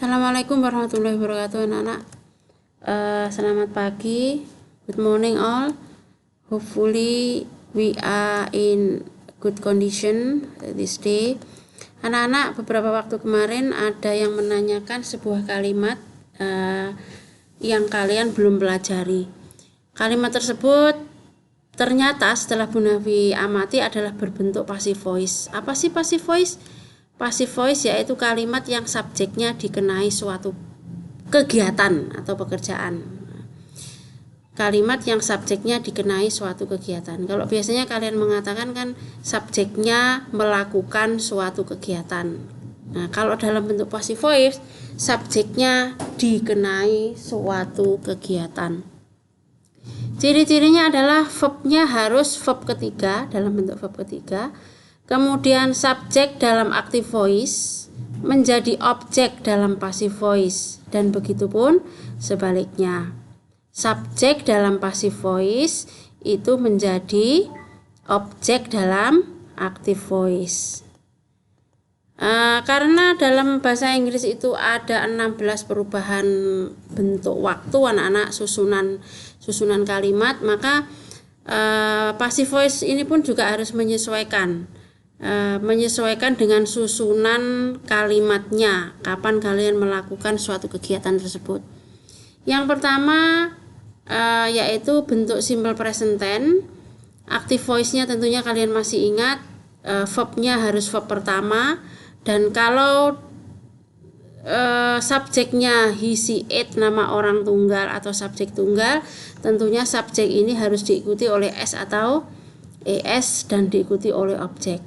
Assalamualaikum warahmatullahi wabarakatuh anak-anak. Selamat pagi, good morning all. Hopefully we are in good condition this day. Anak-anak, beberapa waktu kemarin ada yang menanyakan sebuah kalimat yang kalian belum pelajari. Kalimat tersebut ternyata setelah Bu Nafi amati adalah berbentuk passive voice. Apa sih passive voice? Passive voice yaitu kalimat yang subjeknya dikenai suatu kegiatan atau pekerjaan. Kalimat yang subjeknya dikenai suatu kegiatan. Kalau biasanya kalian mengatakan kan subjeknya melakukan suatu kegiatan. Nah, kalau dalam bentuk passive voice, subjeknya dikenai suatu kegiatan. Ciri-cirinya adalah verbnya harus verb ketiga dalam bentuk verb ketiga. Kemudian subjek dalam active voice menjadi objek dalam passive voice, dan begitupun sebaliknya. Subjek dalam passive voice itu menjadi objek dalam active voice. Karena dalam bahasa Inggris itu ada 16 perubahan bentuk waktu anak-anak, susunan kalimat, maka passive voice ini pun juga harus menyesuaikan dengan susunan kalimatnya, kapan kalian melakukan suatu kegiatan tersebut. Yang pertama yaitu bentuk simple present tense. Active voice-nya tentunya kalian masih ingat, verbnya harus verb pertama, dan kalau subjeknya he, she, it, nama orang tunggal atau subjek tunggal, tentunya subjek ini harus diikuti oleh s atau es dan diikuti oleh objek.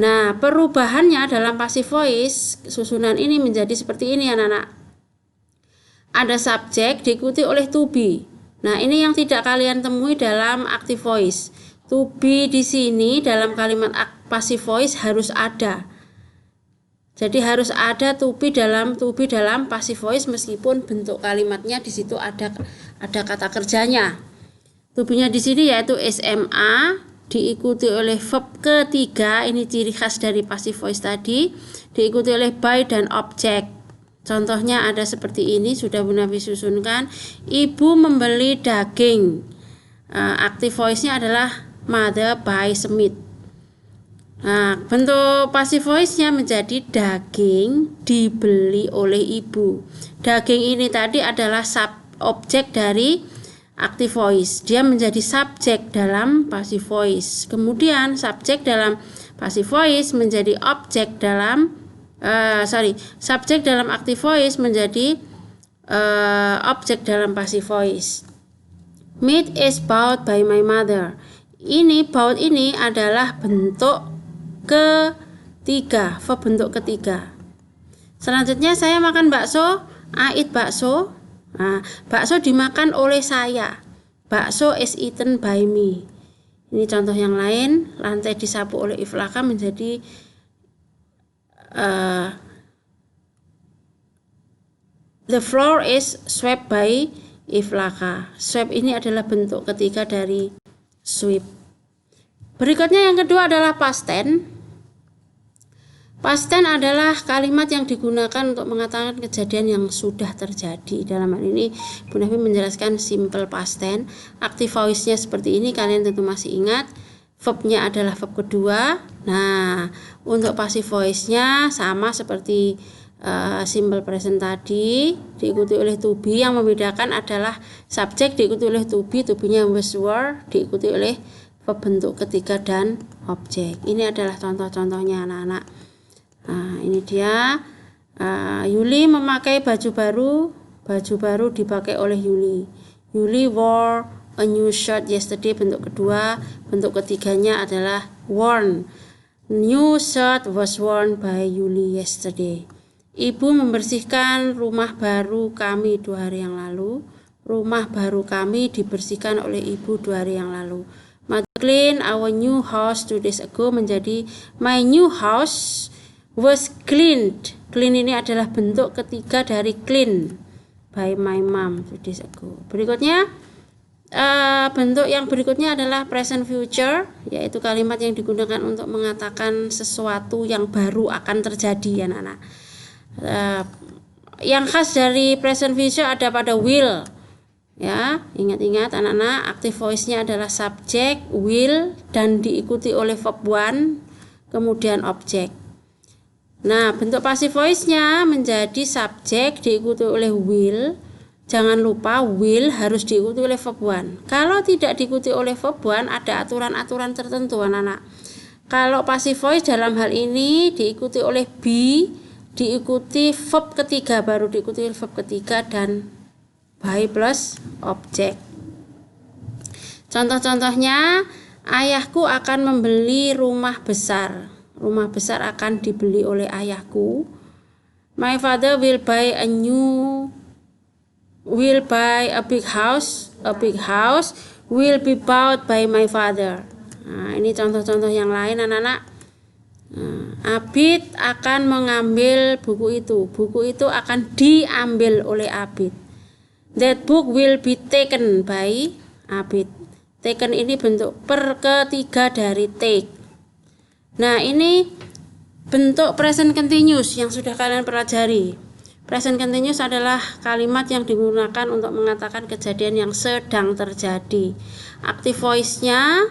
Nah, perubahannya dalam passive voice, susunan ini menjadi seperti ini anak-anak. Ada subjek diikuti oleh to be. Nah, ini yang tidak kalian temui dalam active voice. To be di sini dalam kalimat passive voice harus ada. Jadi harus ada to be dalam passive voice meskipun bentuk kalimatnya di situ ada kata kerjanya. To be-nya di sini yaitu SMA diikuti oleh verb ketiga, ini ciri khas dari passive voice tadi, diikuti oleh by dan objek. Contohnya ada seperti ini, sudah Bu Nafi susunkan. Ibu membeli daging. Active voice-nya adalah mother buys meat. Nah, bentuk passive voice-nya menjadi daging dibeli oleh ibu. Daging ini tadi adalah objek dari active voice, dia menjadi subjek dalam passive voice. Kemudian subjek dalam passive voice menjadi objek dalam subjek dalam active voice menjadi objek dalam passive voice. Meat is bought by my mother. Ini bought ini adalah bentuk ketiga, verb bentuk ketiga. Selanjutnya saya makan bakso, I eat bakso. Nah, bakso dimakan oleh saya. Bakso is eaten by me. Ini contoh yang lain. Lantai disapu oleh Iflaka menjadi the floor is swept by Iflaka. Swept ini adalah bentuk ketiga dari sweep. Berikutnya yang kedua adalah past tense. Past tense adalah kalimat yang digunakan untuk mengatakan kejadian yang sudah terjadi. Dalam hal ini Bu Nafi menjelaskan simple past tense. Active voice-nya seperti ini, kalian tentu masih ingat. Verb-nya adalah verb kedua. Nah, untuk passive voice-nya sama seperti simple present tadi, diikuti oleh to be. Yang membedakan adalah subjek diikuti oleh to be-nya was were, diikuti oleh verb bentuk ketiga dan objek. Ini adalah contoh-contohnya anak-anak. Nah, ini dia. Yuli memakai baju baru dipakai oleh Yuli. Yuli wore a new shirt yesterday, bentuk kedua. Bentuk ketiganya adalah worn. New shirt was worn by Yuli yesterday. Ibu membersihkan rumah baru kami 2 hari yang lalu. Rumah baru kami dibersihkan oleh ibu 2 hari yang lalu. Mother clean our new house 2 days ago menjadi my new house was cleaned. Clean ini adalah bentuk ketiga dari clean by my mom 2 days ago. Berikutnya bentuk yang berikutnya adalah present future, yaitu kalimat yang digunakan untuk mengatakan sesuatu yang baru akan terjadi anak-anak. yang khas dari present visual ada pada will. Ya, ingat-ingat anak-anak, active voice-nya adalah subject, will, dan diikuti oleh verb one, kemudian objek. Nah, bentuk passive voice-nya menjadi subject diikuti oleh will. Jangan lupa will harus diikuti oleh verb one. Kalau tidak diikuti oleh verb one, ada aturan-aturan tertentu anak-anak. Kalau passive voice dalam hal ini diikuti oleh be, diikuti verb ketiga, baru diikuti verb ketiga dan by plus objek. Contoh-contohnya, ayahku akan membeli rumah besar. Rumah besar akan dibeli oleh ayahku. My father will buy a big house. A big house will be bought by my father. Nah, ini contoh-contoh yang lain anak-anak. Abid akan mengambil buku itu. Buku itu akan diambil oleh Abid. That book will be taken by Abid. Taken ini bentuk per ketiga dari take. Nah, ini bentuk present continuous yang sudah kalian pelajari. Present continuous adalah kalimat yang digunakan untuk mengatakan kejadian yang sedang terjadi. Active voice-nya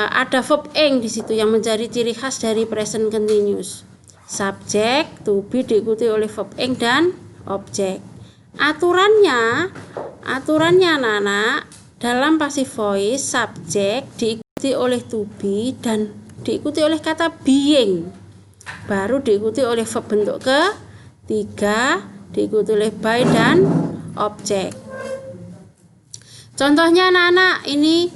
ada verb ing di situ yang menjadi ciri khas dari present continuous. Subjek to be diikuti oleh verb ing dan objek. Aturannya anak-anak, dalam passive voice subjek diikuti oleh to be dan diikuti oleh kata being, baru diikuti oleh verb bentuk ketiga, diikuti oleh by dan objek. Contohnya anak-anak, ini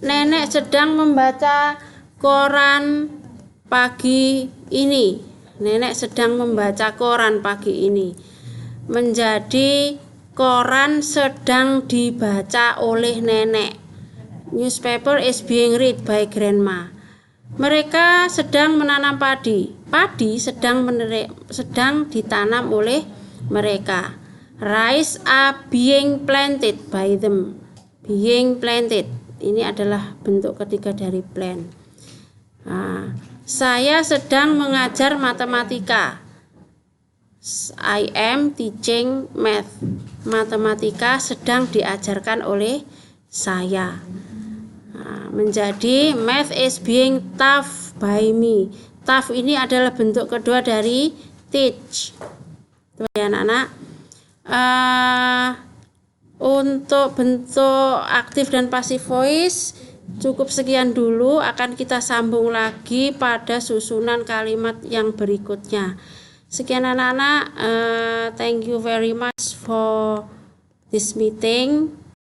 nenek sedang membaca koran pagi ini. Nenek sedang membaca koran pagi ini. Menjadi koran sedang dibaca oleh nenek. Newspaper is being read by grandma. Mereka sedang menanam padi. Padi sedang ditanam oleh mereka. Rice are being planted by them. Being planted. Ini adalah bentuk ketiga dari plant. Nah, saya sedang mengajar matematika. I am teaching math. Matematika sedang diajarkan oleh saya. Nah, menjadi math is being taught by me. Taught ini adalah bentuk kedua dari teach. Tuh ya anak-anak. Untuk bentuk aktif dan passive voice cukup sekian dulu. Akan kita sambung lagi pada susunan kalimat yang berikutnya. Sekian anak-anak, thank you very much for this meeting.